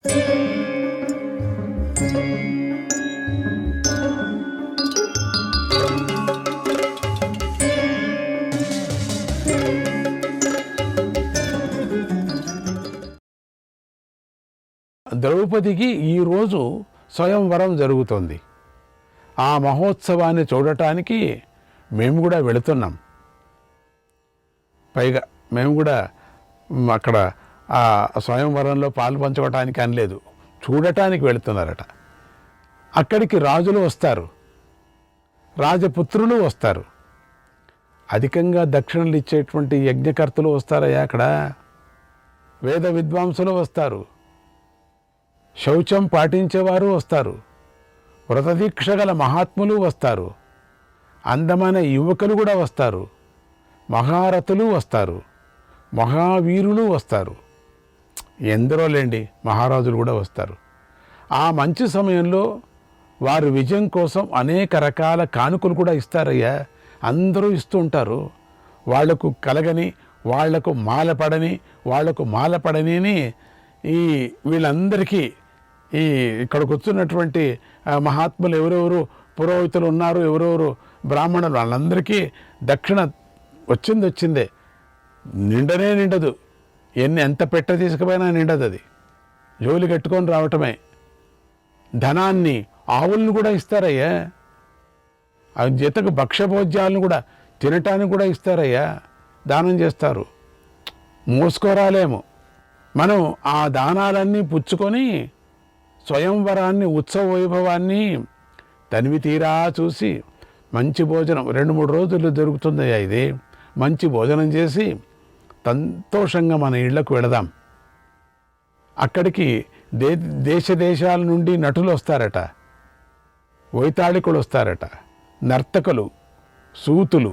ద్రౌపదికి ఈరోజు స్వయంవరం జరుగుతుంది. ఆ మహోత్సవాన్ని చూడటానికి మేము కూడా వెళుతున్నాం. పైగా మేము కూడా అక్కడ ఆ స్వయంవరంలో పాలు పంచుకోవటానికి అనలేదు, చూడటానికి వెళుతున్నారట. అక్కడికి రాజులు వస్తారు, రాజపుత్రులు వస్తారు, అధికంగా దక్షిణలు ఇచ్చేటువంటి యజ్ఞకర్తలు వస్తారయ్యా. అక్కడ వేద విద్వాంసులు వస్తారు, శౌచం పాటించేవారు వస్తారు, వ్రతదీక్ష గల మహాత్ములు వస్తారు, అందమైన యువకులు కూడా వస్తారు, మహారథులు వస్తారు, మహావీరులు వస్తారు, ఎందరో లేండి మహారాజులు కూడా వస్తారు. ఆ మంచి సమయంలో వారు విజయం కోసం అనేక రకాల కానుకలు కూడా ఇస్తారయ్యా. అందరూ ఇస్తూ ఉంటారు. వాళ్లకు కలగని, వాళ్లకు మాలపడని, వాళ్లకు మాలపడని ఈ వీళ్ళందరికీ ఈ ఇక్కడికి వచ్చినటువంటి మహాత్ములు ఎవరెవరు పురోహితులు ఉన్నారు, ఎవరెవరు బ్రాహ్మణులు, వాళ్ళందరికీ దక్షిణ వచ్చిందే, నిండనే నిండదు. ఎంత పెట్ట తీసుకుపోయినా నిండదు. అది జోలి కట్టుకొని రావటమే. ధనాన్ని, ఆవులను కూడా ఇస్తారయ్యా. ఆ జతకు భక్ష్యభోజ్యాలను కూడా తినటానికి కూడా ఇస్తారయ్యా, దానం చేస్తారు. మోసుకోరాలేము మనం. ఆ దానాలన్నీ పుచ్చుకొని స్వయంవరాన్ని, ఉత్సవ వైభవాన్ని తనివి తీరా చూసి మంచి భోజనం 2-3 రోజులు దొరుకుతుందయ్యా. ఇది మంచి భోజనం చేసి సంతోషంగా మన ఇళ్లకు వెళదాం. అక్కడికి దేశాల నుండి నటులు వస్తారట, వైతాళికులు వస్తారట, నర్తకులు, సూతులు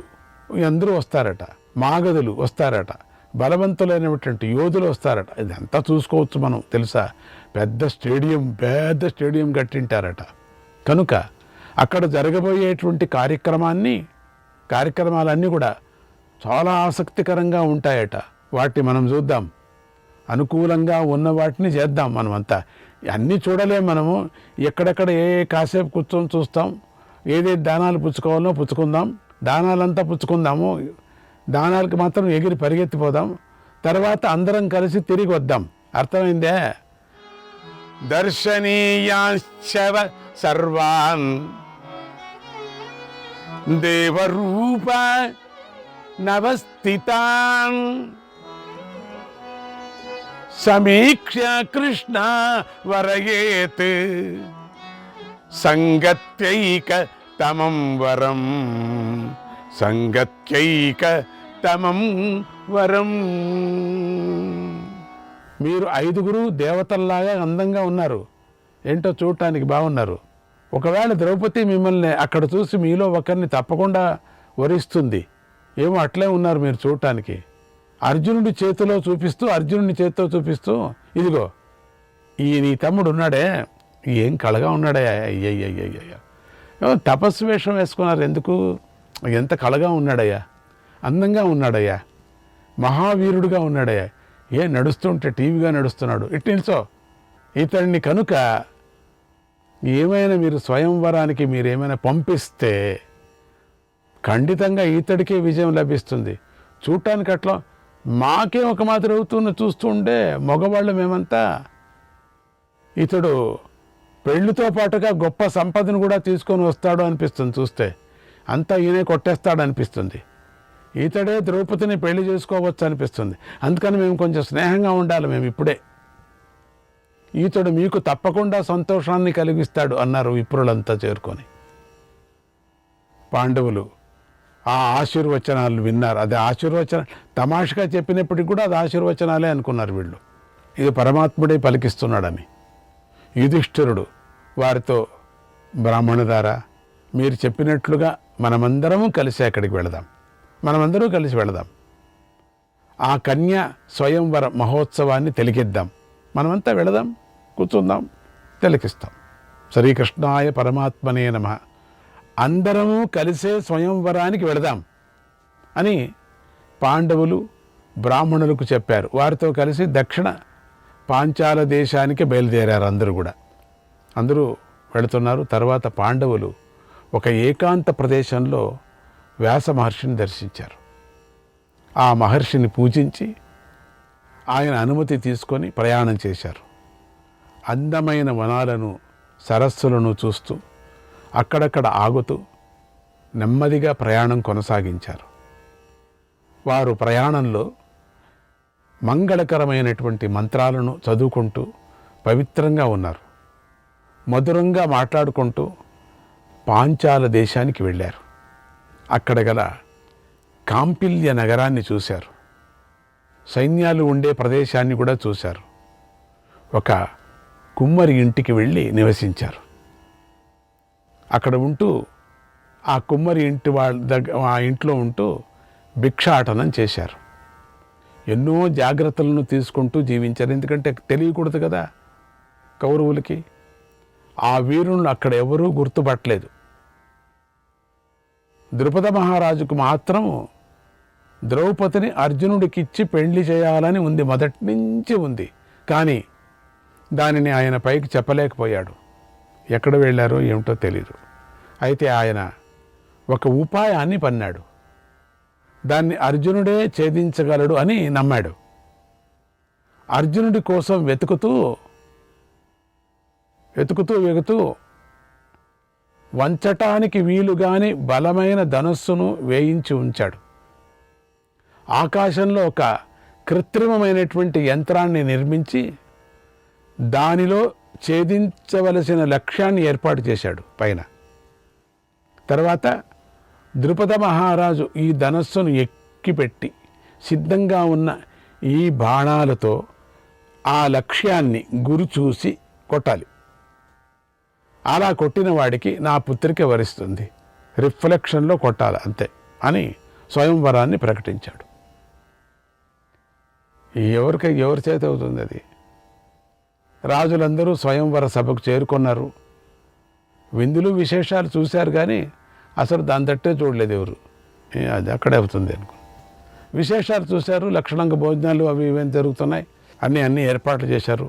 అందరూ వస్తారట, మాగదులు వస్తారట, బలవంతులైనటువంటి యోధులు వస్తారట. ఇదంతా చూసుకోవచ్చు మనం. తెలుసా, పెద్ద స్టేడియం కట్టింటారట. కనుక అక్కడ జరగబోయేటువంటి కార్యక్రమాలన్నీ కూడా చాలా ఆసక్తికరంగా ఉంటాయట. వాటిని మనం చూద్దాం, అనుకూలంగా ఉన్న వాటిని చేద్దాం. మనమంతా అన్నీ చూడలేం మనము. ఎక్కడెక్కడ కాసేపు కూర్చొని చూస్తాం. ఏదేది దానాలు పుచ్చుకోవాలో పుచ్చుకుందాం, దానాలంతా పుచ్చుకుందాము, దానాలకు మాత్రం ఎగిరి పరిగెత్తిపోదాం. తర్వాత అందరం కలిసి తిరిగి వద్దాం. అర్థమైందే? దర్శనీయాంశవ సర్వాన్ దేవరూప నవస్థితాన్ సమీక్ష కృష్ణ వరయేత్ సంగత్యైక తమం వరం సంగత్యైక తమం వరం. మీరు 5గురు దేవతల్లాగా అందంగా ఉన్నారు, ఏంటో చూడటానికి బాగున్నారు. ఒకవేళ ద్రౌపది మిమ్మల్ని అక్కడ చూసి మీలో ఒకరిని తప్పకుండా వరిస్తుంది. ఏమో అట్లే ఉన్నారు మీరు చూడటానికి. అర్జునుడి చేతితో చూపిస్తూ ఇదిగో ఈ నీ తమ్ముడు ఉన్నాడే, ఏం కళగా ఉన్నాడే, అయ్యయ్యయ్యయ్య, తపస్సు వేషం వేసుకున్నారు ఎందుకు? ఎంత కళగా ఉన్నాడయ్యా, అందంగా ఉన్నాడయ్యా, మహావీరుడుగా ఉన్నాడయ్యా, నడుస్తుంటే టీవీగా నడుస్తున్నాడు. ఇట్ నిల్చో ఇతడిని. కనుక ఏమైనా మీరు స్వయంవరానికి మీరేమైనా పంపిస్తే ఖండితంగా ఇతడికే విజయం లభిస్తుంది. చూడటానికి అట్లా మాకే ఒక మాదిరి చూస్తూ ఉంటే మగవాళ్ళు మేమంతా, ఇతడు పెళ్లితో పాటుగా గొప్ప సంపదను కూడా తీసుకొని వస్తాడు అనిపిస్తుంది. చూస్తే అంతా ఈయనే కొట్టేస్తాడు అనిపిస్తుంది. ఇతడే ద్రౌపదిని పెళ్లి చేసుకోవచ్చు అనిపిస్తుంది. అందుకని మేము కొంచెం స్నేహంగా ఉండాలి. మేము ఇప్పుడే ఇతడు మీకు తప్పకుండా సంతోషాన్ని కలిగిస్తాడు అన్నారు విప్రులంతా చేరుకొని. పాండవులు ఆ ఆశీర్వచనాలు విన్నారు. అది ఆశీర్వచనం తమాషగా చెప్పినప్పటికీ కూడా అది ఆశీర్వచనాలే అనుకున్నారు వీళ్ళు. ఇది పరమాత్ముడే పలికిస్తున్నాడని. యుధిష్ఠిరుడు వారితో, బ్రాహ్మణులారా, మీరు చెప్పినట్లుగా మనమందరము కలిసి అక్కడికి వెళదాం, మనమందరూ కలిసి వెళదాం, ఆ కన్య స్వయంవర మహోత్సవాన్ని తిలకిద్దాం, మనమంతా వెళదాం, కూర్చుందాం, తిలకిస్తాం. శ్రీకృష్ణాయ పరమాత్మనే నమః. అందరము కలిసే స్వయంవరానికి వెళదాం అని పాండవులు బ్రాహ్మణులకు చెప్పారు. వారితో కలిసి దక్షిణ పాంచాల దేశానికి బయలుదేరారు. అందరూ వెళుతున్నారు. తర్వాత పాండవులు ఒక ఏకాంత ప్రదేశంలో వ్యాస మహర్షిని దర్శించారు. ఆ మహర్షిని పూజించి ఆయన అనుమతి తీసుకొని ప్రయాణం చేశారు. అందమైన వనాలను, సరస్సులను చూస్తూ అక్కడక్కడ ఆగుతూ నెమ్మదిగా ప్రయాణం కొనసాగించారు. వారు ప్రయాణంలో మంగళకరమైనటువంటి మంత్రాలను చదువుకుంటూ పవిత్రంగా ఉన్నారు. మధురంగా మాట్లాడుకుంటూ పాంచాల దేశానికి వెళ్ళారు. అక్కడ గల కాంపిల్య నగరాన్ని చూశారు. సైన్యాలు ఉండే ప్రదేశాన్ని కూడా చూశారు. ఒక కుమ్మరి ఇంటికి వెళ్ళి నివసించారు. అక్కడ ఉంటూ ఆ కుమ్మరి ఆ ఇంట్లో ఉంటూ భిక్షాటనం చేశారు. ఎన్నో జాగ్రత్తలను తీసుకుంటూ జీవించారు. ఎందుకంటే తెలియకూడదు కదా కౌరవులకి. ఆ వీరులను అక్కడ ఎవరూ గుర్తుపట్టలేదు. ద్రుపద మహారాజుకు మాత్రం ద్రౌపదిని అర్జునుడికిచ్చి పెళ్లి చేయాలని ఉంది, మొదటి నుంచి ఉంది. కానీ దానిని ఆయన పైకి చెప్పలేకపోయాడు. ఎక్కడ వెళ్ళారో ఏమిటో తెలీదు. అయితే ఆయన ఒక ఉపాయాన్ని పన్నాడు. దాన్ని అర్జునుడే ఛేదించగలడు అని నమ్మాడు. అర్జునుడి కోసం వెతుకుతూ వంచటానికి వీలుగాని బలమైన ధనుస్సును వేయించి ఉంచాడు. ఆకాశంలో ఒక కృత్రిమమైనటువంటి యంత్రాన్ని నిర్మించి దానిలో ఛేదించవలసిన లక్ష్యాన్ని ఏర్పాటు చేశాడు పైన. తర్వాత ద్రుపద మహారాజు ఈ ధనస్సును ఎక్కిపెట్టి సిద్ధంగా ఉన్న ఈ బాణాలతో ఆ లక్ష్యాన్ని గురి చూసి కొట్టాలి. అలా కొట్టిన వాడికి నా పుత్రిక వరిస్తుంది, రిఫ్లెక్షన్లో కొట్టాలి అంతే అని స్వయంవరాన్ని ప్రకటించాడు. ఎవరి చేత అవుతుంది అది? రాజులందరూ స్వయంవర సభకు చేరుకున్నారు. విందులు విశేషాలు చూశారు కానీ అసలు దాని తట్టే చూడలేదు ఎవరు. అది అక్కడే అవుతుంది అనుకో. విశేషాలు చూశారు, లక్షణంగా భోజనాలు అవి ఇవేం జరుగుతున్నాయి, అన్నీ ఏర్పాట్లు చేశారు.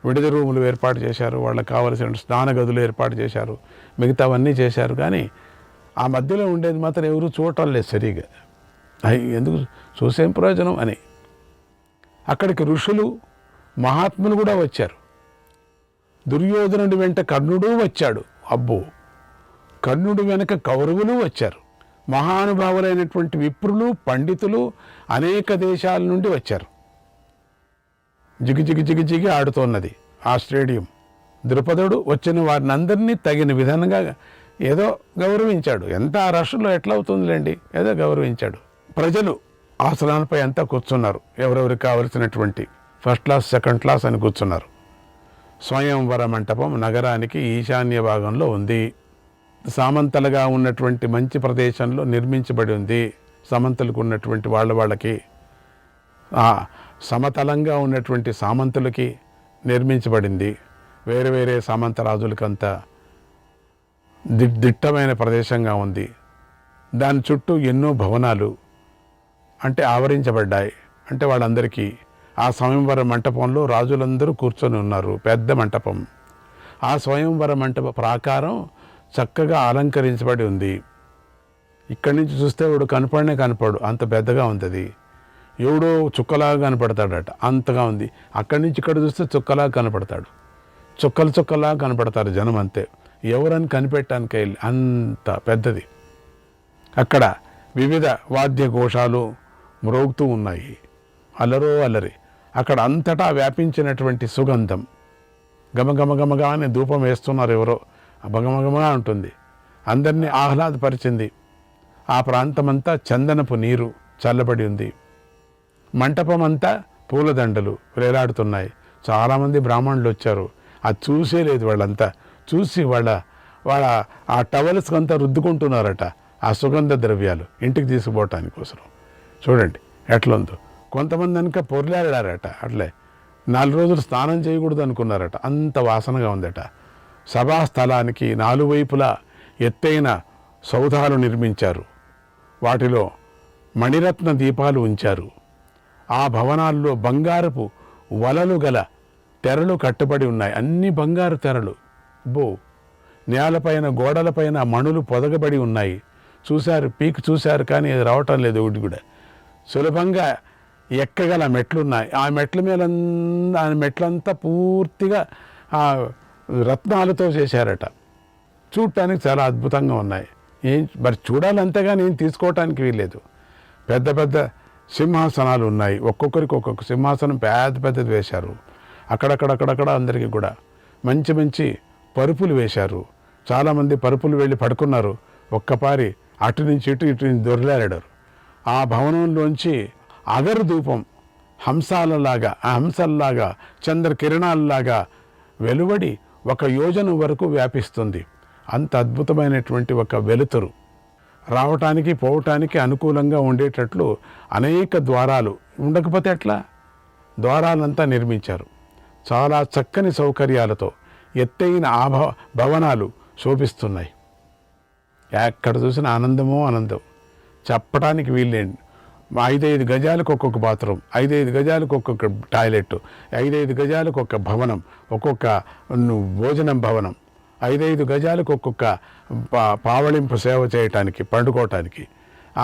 విడిది రూములు ఏర్పాటు చేశారు, వాళ్ళకి కావలసిన స్నాన గదులు ఏర్పాటు చేశారు, మిగతావన్నీ చేశారు. కానీ ఆ మధ్యలో ఉండేది మాత్రం ఎవరు చూడటం లేదు సరిగా. ఎందుకు చూసేం ప్రయోజనం అని అక్కడికి ఋషులు మహాత్ములు కూడా వచ్చారు. దుర్యోధనుడి వెంట కర్ణుడు వచ్చాడు. అబ్బో, కర్ణుడి వెనక కౌరవులు వచ్చారు. మహానుభావులైనటువంటి విప్రులు, పండితులు అనేక దేశాల నుండి వచ్చారు. జిగి ఆడుతున్నది ఆ స్టేడియం. ద్రుపదుడు వచ్చిన వారిని అందరినీ తగిన విధంగా ఏదో గౌరవించాడు. ఎంత ఆ రష్లో ఎట్లా అవుతుందిలేండి, ఏదో గౌరవించాడు. ప్రజలు ఆసనాలపై అంతా కూర్చున్నారు. ఎవరెవరికి కావలసినటువంటి ఫస్ట్ క్లాస్, సెకండ్ క్లాస్ అని కూర్చున్నారు. స్వయంవర మంటపం నగరానికి ఈశాన్య భాగంలో ఉంది. సామంతలుగా ఉన్నటువంటి మంచి ప్రదేశంలో నిర్మించబడి ఉంది. సామంతులకు ఉన్నటువంటి వాళ్ళకి సమతలంగా ఉన్నటువంటి సామంతులకి నిర్మించబడింది. వేరే సామంత రాజులకంతా దిట్టమైన ప్రదేశంగా ఉంది. దాని చుట్టూ ఎన్నో భవనాలు ఆవరించబడ్డాయి. వాళ్ళందరికీ ఆ స్వయంవర మంటపంలో రాజులందరూ కూర్చొని ఉన్నారు. పెద్ద మంటపం. ఆ స్వయంవర మంటప ప్రాకారం చక్కగా అలంకరించబడి ఉంది. ఇక్కడి నుంచి చూస్తే వాడు కనపడు, అంత పెద్దగా ఉంది. అది ఎవడో చుక్కలాగా కనపడతాడట, అంతగా ఉంది. అక్కడి నుంచి ఇక్కడ చూస్తే చుక్కలాగా కనపడతాడు. చుక్కలాగా కనపడతారు జనం, అంతే. ఎవరని కనిపెట్టానికి వెళ్ళి అంత పెద్దది. అక్కడ వివిధ వాద్య ఘోషాలు మ్రోగుతూ ఉన్నాయి. అల్లరి. అక్కడ అంతటా వ్యాపించినటువంటి సుగంధం. గమగమగమగా అని ధూపం వేస్తున్నారు ఎవరో. భగమగమగా ఉంటుంది. అందరినీ ఆహ్లాదపరిచింది. ఆ ప్రాంతమంతా చందనపు నీరు చల్లబడి ఉంది. మంటపం అంతా పూలదండలు వేలాడుతున్నాయి. చాలామంది బ్రాహ్మణులు వచ్చారు. అది చూసే లేదు వాళ్ళంతా. చూసి వాళ్ళ ఆ టవల్స్కి అంతా రుద్దుకుంటున్నారట ఆ సుగంధ ద్రవ్యాలు ఇంటికి తీసుకుపోవటానికి కోసం. చూడండి ఎట్లుందో. కొంతమంది కనుక పొర్లాడారట. అట్లే 4 రోజులు స్నానం చేయకూడదు అనుకున్నారట, అంత వాసనగా ఉందట. సభాస్థలానికి 4 వైపులా ఎత్తైన సౌధాలు నిర్మించారు. వాటిలో మణిరత్న దీపాలు ఉంచారు. ఆ భవనాల్లో బంగారపు వలలు గల తెరలు కట్టబడి ఉన్నాయి, అన్ని బంగారు తెరలు. నేలపైన గోడలపైన మణులు పొదగబడి ఉన్నాయి. చూశారు, పీకి చూశారు, కానీ అది రావటం లేదు ఒకటి కూడా. సులభంగా ఎక్కగల మెట్లున్నాయి. ఆ మెట్లంతా పూర్తిగా ఆ రత్నాలతో చేశారట. చూడటానికి చాలా అద్భుతంగా ఉన్నాయి. మరి చూడాలంతేగాని ఏం తీసుకోవటానికి వీల్లేదు. పెద్ద పెద్ద సింహాసనాలు ఉన్నాయి. ఒక్కొక్కరికి ఒక్కొక్క సింహాసనం పెద్దది వేశారు. అక్కడక్కడ అందరికీ కూడా మంచి మంచి పరుపులు వేశారు. చాలామంది పరుపులు వెళ్ళి పడుకున్నారు. ఒక్కపారి అటు నుంచి ఇటు నుంచి దొరిలాడారు. ఆ భవనంలోంచి అగరు ధూపం హంసల్లాగా చంద్రకిరణాల్లాగా వెలువడి 1 యోజనం వరకు వ్యాపిస్తుంది. అంత అద్భుతమైనటువంటి ఒక వెలుతురు. రావటానికి పోవటానికి అనుకూలంగా ఉండేటట్లు అనేక ద్వారాలు, ఉండకపోతే ఎట్లా, ద్వారాలంతా నిర్మించారు. చాలా చక్కని సౌకర్యాలతో ఎత్తైన భవనాలు శోభిస్తున్నాయి. ఎక్కడ చూసిన ఆనందం, చెప్పటానికి వీల్లేండి. 5 గజాలకు ఒక్కొక్క బాత్రూమ్, 5 గజాలకు ఒక్కొక్క టాయిలెట్, 5 గజాలకు ఒక్కొక్క భవనం, ఒక్కొక్క భోజనం భవనం, 5 గజాలకు ఒక్కొక్క పావళింపు సేవ చేయటానికి, పండుకోవటానికి.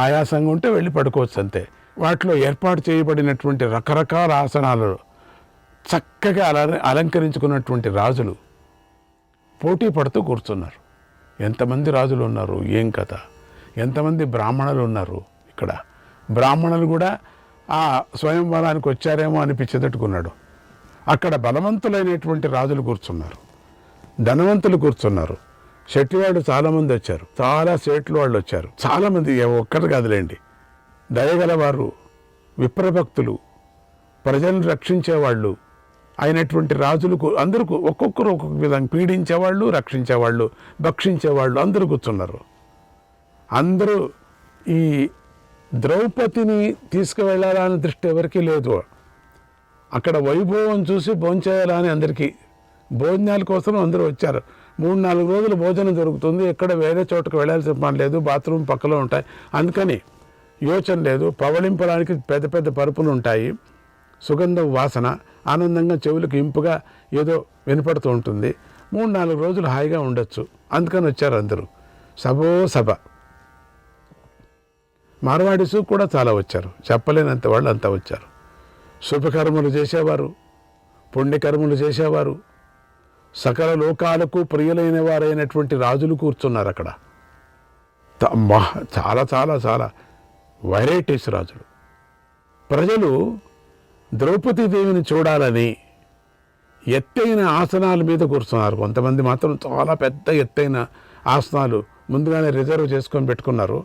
ఆయాసంగా ఉంటే వెళ్ళి పడుకోవచ్చు అంతే. వాటిలో ఏర్పాటు చేయబడినటువంటి రకరకాల ఆసనాలు చక్కగా అలంకరించుకున్నటువంటి రాజులు పోటీ పడుతూ కూర్చున్నారు. ఎంతమంది రాజులు ఉన్నారు, ఏం కథ! ఎంతమంది బ్రాహ్మణులు ఉన్నారు. ఇక్కడ బ్రాహ్మణులు కూడా ఆ స్వయంవరానికి వచ్చారేమో అనిపించేటట్టుకున్నాడు. అక్కడ బలవంతులైనటువంటి రాజులు కూర్చున్నారు, ధనవంతులు కూర్చున్నారు, శెట్టివాళ్ళు చాలామంది వచ్చారు, చాలా సేట్లు వాళ్ళు వచ్చారు, చాలామంది, ఒక్కరు కాదులేండి. దయగలవారు, విప్రభక్తులు, ప్రజలను రక్షించేవాళ్ళు అయినటువంటి రాజులకు అందరూ ఒక్కొక్కరు ఒక్కొక్క విధంగా పీడించేవాళ్ళు, రక్షించేవాళ్ళు, భక్షించేవాళ్ళు అందరూ కూర్చున్నారు. అందరూ ఈ ద్రౌపదిని తీసుకువెళ్ళాలని దృష్టి ఎవరికీ లేదు. అక్కడ వైభవం చూసి భోంచేయాలని అందరికీ, భోజనాల కోసం అందరూ వచ్చారు. 3-4 రోజులు భోజనం దొరుకుతుంది. ఎక్కడ వేరే చోటుకు వెళ్ళాల్సిన పని లేదు, బాత్రూమ్ పక్కలో ఉంటాయి, అందుకని యోచన లేదు. పవళింపడానికి పెద్ద పెద్ద పరుపులు ఉంటాయి, సుగంధం వాసన ఆనందంగా చెవులకు ఇంపుగా ఏదో వినపడుతూ ఉంటుంది. 3-4 రోజులు హాయిగా ఉండొచ్చు, అందుకని వచ్చారు అందరూ. సభ మార్వాడీసు కూడా చాలా వచ్చారు, చెప్పలేనంత వాళ్ళు అంతా వచ్చారు. శుభకర్మలు చేసేవారు, పుణ్యకర్మలు చేసేవారు, సకల లోకాలకు ప్రియులైన వారైనటువంటి రాజులు కూర్చున్నారు అక్కడ. చాలా చాలా చాలా వెరైటీస్ రాజులు. ప్రజలు ద్రౌపదీదేవిని చూడాలని ఎత్తైన ఆసనాల మీద కూర్చున్నారు. కొంతమంది మాత్రం చాలా పెద్ద ఎత్తైన ఆసనాలు ముందుగానే రిజర్వ్ చేసుకొని పెట్టుకున్నారు.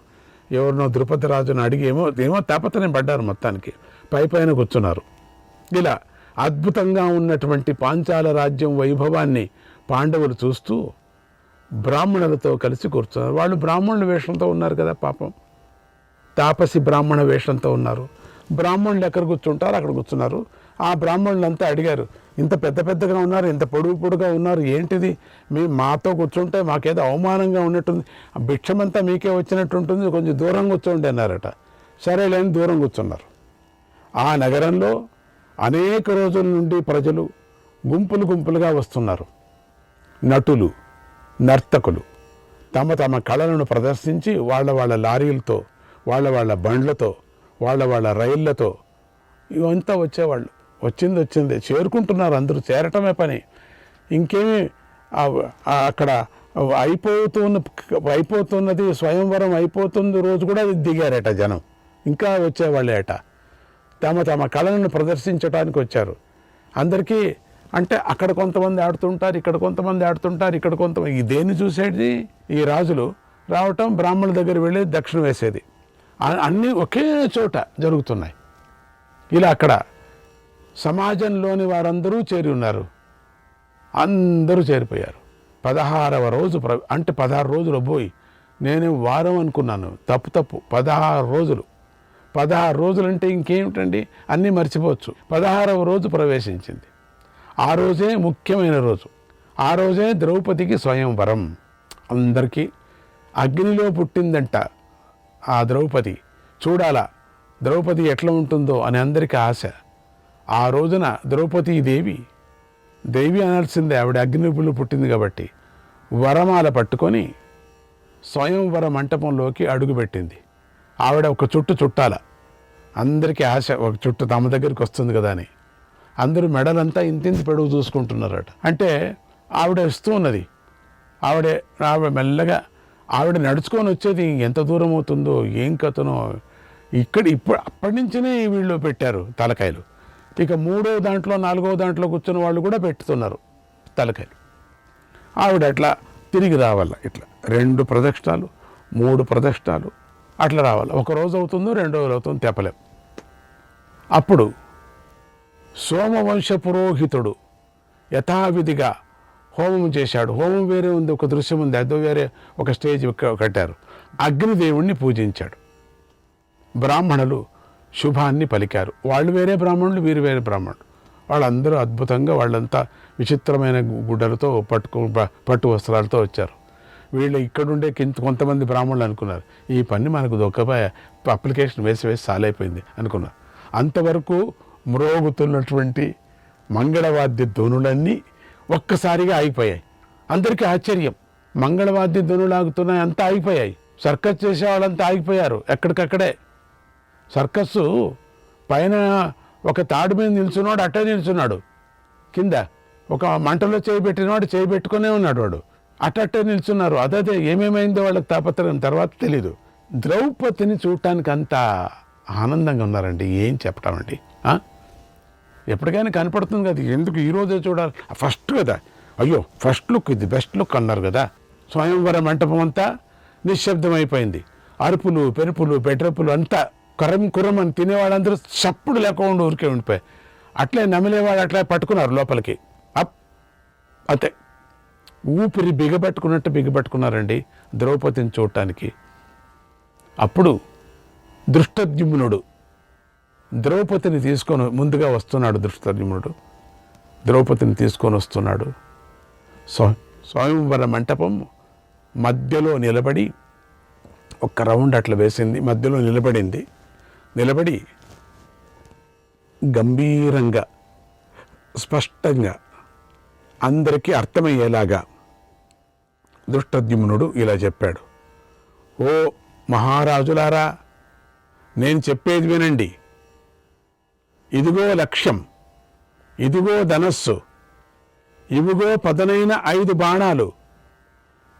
ఎవరినో ద్రుపది రాజును అడిగి ఏమో తాపత్రయం పడ్డారు, మొత్తానికి పైన కూర్చున్నారు. ఇలా అద్భుతంగా ఉన్నటువంటి పాంచాల రాజ్యం వైభవాన్ని పాండవులు చూస్తూ బ్రాహ్మణులతో కలిసి కూర్చున్నారు. వాళ్ళు బ్రాహ్మణుల వేషంతో ఉన్నారు కదా, పాపం తాపసి బ్రాహ్మణ వేషంతో ఉన్నారు. బ్రాహ్మణులు ఎక్కడ కూర్చుంటారు అక్కడ కూర్చున్నారు. ఆ బ్రాహ్మణులంతా అడిగారు, ఇంత పెద్దగా ఉన్నారు, ఇంత పొడుగుగా ఉన్నారు, ఏంటిది మాతో కూర్చుంటే మాకేదో అవమానంగా ఉన్నట్టుంది, భిక్షమంతా మీకే వచ్చినట్టు ఉంటుంది, కొంచెం దూరం కూర్చోండి అన్నారట. సరేలేని దూరం కూర్చున్నారు. ఆ నగరంలో అనేక రోజుల నుండి ప్రజలు గుంపులుగా వస్తున్నారు. నటులు, నర్తకులు తమ కళలను ప్రదర్శించి వాళ్ళ లారీలతో, వాళ్ళ బండ్లతో, వాళ్ళ రైళ్లతో ఇవంతా వచ్చేవాళ్ళు. వచ్చింది చేరుకుంటున్నారు, అందరూ చేరటమే పని. ఇంకేమీ అక్కడ అయిపోతున్నది స్వయంవరం అయిపోతుంది రోజు కూడా దిగారట జనం, ఇంకా వచ్చేవాళ్ళేట. తమ కళలను ప్రదర్శించడానికి వచ్చారు. అందరికీ అంటే అక్కడ కొంతమంది ఆడుతుంటారు, ఇక్కడ కొంతమంది ఆడుతుంటారు, ఇక్కడ కొంతమంది. దేన్ని చూసేది ఈ రాజులు రావటం, బ్రాహ్మణుల దగ్గర వెళ్ళి దక్షిణ వేసేది, అన్నీ ఒకే చోట జరుగుతున్నాయి. ఇలా అక్కడ సమాజంలోని వారందరూ చేరి ఉన్నారు. అందరూ చేరిపోయారు. 16వ రోజు అంటే 16 రోజులు పోయి నేను వారం అనుకున్నాను, తప్పు 16 రోజులు. 16 రోజులు అంటే ఇంకేమిటండి, అన్నీ మర్చిపోవచ్చు. 16వ రోజు ప్రవేశించింది. ఆ రోజే ముఖ్యమైన రోజు. ఆ రోజే ద్రౌపదికి స్వయంవరం. అందరికీ అగ్నిలో పుట్టిందంట ఆ ద్రౌపది, చూడాలా ద్రౌపది ఎట్లా ఉంటుందో అని అందరికీ ఆశ. ఆ రోజున ద్రౌపదీదేవి దేవి అనాల్సిందే, ఆవిడ అగ్నిపులు పుట్టింది కాబట్టి. వరమాల పట్టుకొని స్వయంవర మంటపంలోకి అడుగుపెట్టింది. ఆవిడ ఒక చుట్టు చుట్టాల, అందరికీ ఆశ ఒక చుట్టు తమ దగ్గరికి వస్తుంది కదా అని. అందరూ మెడలంతా పెడుగు చూసుకుంటున్నారట. అంటే ఆవిడ వస్తూ ఉన్నది. ఆవిడ మెల్లగా ఆవిడ నడుచుకొని వచ్చేది ఎంత దూరం అవుతుందో ఏం కథనో. ఇప్పుడు అప్పటి నుంచినే వీళ్ళు పెట్టారు తలకాయలు. ఇక 3వ దాంట్లో 4వ దాంట్లో కూర్చున్న వాళ్ళు కూడా పెట్టుతున్నారు తలకాయలు. ఆవిడ అట్లా తిరిగి రావాల, ఇట్లా 2 ప్రదక్షిణాలు 3 ప్రదక్షిణాలు అట్లా రావాలి. 1 రోజు అవుతుందో 2 రోజులు అవుతుందో తెప్పలేం. అప్పుడు సోమవంశ పురోహితుడు యథావిధిగా హోమం చేశాడు. హోమం వేరే ఉంది, ఒక దృశ్యం ఉంది, అదో వేరే ఒక స్టేజ్ కట్టారు. అగ్నిదేవుణ్ణి పూజించాడు. బ్రాహ్మణులు శుభాన్ని పలికారు. వాళ్ళు వేరే బ్రాహ్మణులు, వీరు వేరే బ్రాహ్మణులు. వాళ్ళందరూ అద్భుతంగా, వాళ్ళంతా విచిత్రమైన గుడ్డలతో పట్టు వస్త్రాలతో వచ్చారు. వీళ్ళు ఇక్కడుండే కొంతమంది బ్రాహ్మణులు అనుకున్నారు, ఈ పని మనకు దొక్కపోయా, అప్లికేషన్ వేసి సాలైపోయింది అనుకున్నారు. అంతవరకు మ్రోగుతున్నటువంటి మంగళవాద్య ధ్వనులన్నీ ఒక్కసారిగా ఆగిపోయాయి. అందరికీ ఆశ్చర్యం, మంగళవాద్య ధ్వనులు ఆగుతున్నాయి, అంతా ఆగిపోయాయి. సర్కస్ చేసే వాళ్ళంతా ఆగిపోయారు ఎక్కడికక్కడే. సర్కస్సు పైన ఒక తాడు మీద నిల్చున్నాడు, అట్టే నిల్చున్నాడు. కింద ఒక మంటలో చేయబెట్టినవాడు చేయబెట్టుకునే ఉన్నాడు, వాడు అట్టే నిల్చున్నారు. అదే ఏమేమైందో వాళ్ళకి తాపత్రయం తర్వాత తెలీదు. ద్రౌపదిని చూడటానికి అంత ఆనందంగా ఉన్నారండి, ఏం చెప్పటమండి. ఎప్పటికైనా కనపడుతుంది కదా, ఎందుకు ఈరోజే చూడాలి, ఫస్ట్ కదా, అయ్యో ఫస్ట్ లుక్ ఇది బెస్ట్ లుక్ అన్నారు కదా. స్వయంవర మంటపం అంతా నిశ్శబ్దమైపోయింది. అరుపులు పెరుపులు పెట్రపులు అంతా కుర్రం అని తినేవాళ్ళందరూ చప్పుడు లేకుండా ఊరికే ఉండిపోయాయి. అట్లే నమిలేవాడు అట్లే పట్టుకున్నారు లోపలికి. అంతే ఊపిరి బిగబట్టుకున్నారండి ద్రౌపదిని చూడటానికి. అప్పుడు దృష్టద్యుమ్నుడు ద్రౌపదిని తీసుకొని ముందుగా వస్తున్నాడు. ద్రౌపదిని తీసుకొని వస్తున్నాడు. స్వయంవర మంటపం మధ్యలో నిలబడి ఒక్క రౌండ్ అట్లా వేసింది, మధ్యలో నిలబడి గంభీరంగా స్పష్టంగా అందరికీ అర్థమయ్యేలాగా దృష్టద్యుమ్నుడు ఇలా చెప్పాడు, ఓ మహారాజులారా, నేను చెప్పేది వినండి. ఇదిగో లక్ష్యం, ఇదిగో ధనస్సు, ఇవిగో పదునైన 5 బాణాలు,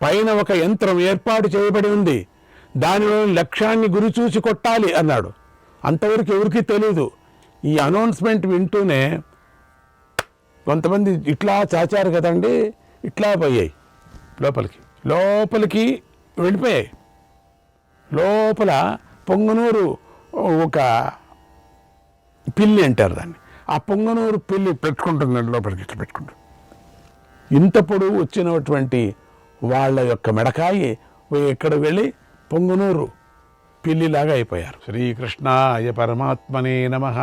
పైన ఒక యంత్రం ఏర్పాటు చేయబడి ఉంది, దానిలో లక్ష్యాన్ని గురి చూసి కొట్టాలి అన్నాడు. అంతవరకు ఎవరికీ తెలీదు. ఈ అనౌన్స్మెంట్ వింటూనే కొంతమంది ఇట్లా చాచారు కదండి, ఇట్లా పోయాయి లోపలికి వెళ్ళిపోయాయి. లోపల పొంగనూరు ఒక పిల్లి అంటారు దాన్ని, ఆ పొంగనూరు పిల్లి పెట్టుకుంటుందండి లోపలికి, ఇట్లా పెట్టుకుంటుంది. ఇంత పొడవు వచ్చినటువంటి వాళ్ళ యొక్క మెడకాయి ఎక్కడ వెళ్ళి పొంగనూరు పిల్లిలాగా అయిపోయారు. శ్రీకృష్ణాయ పరమాత్మనే నమః.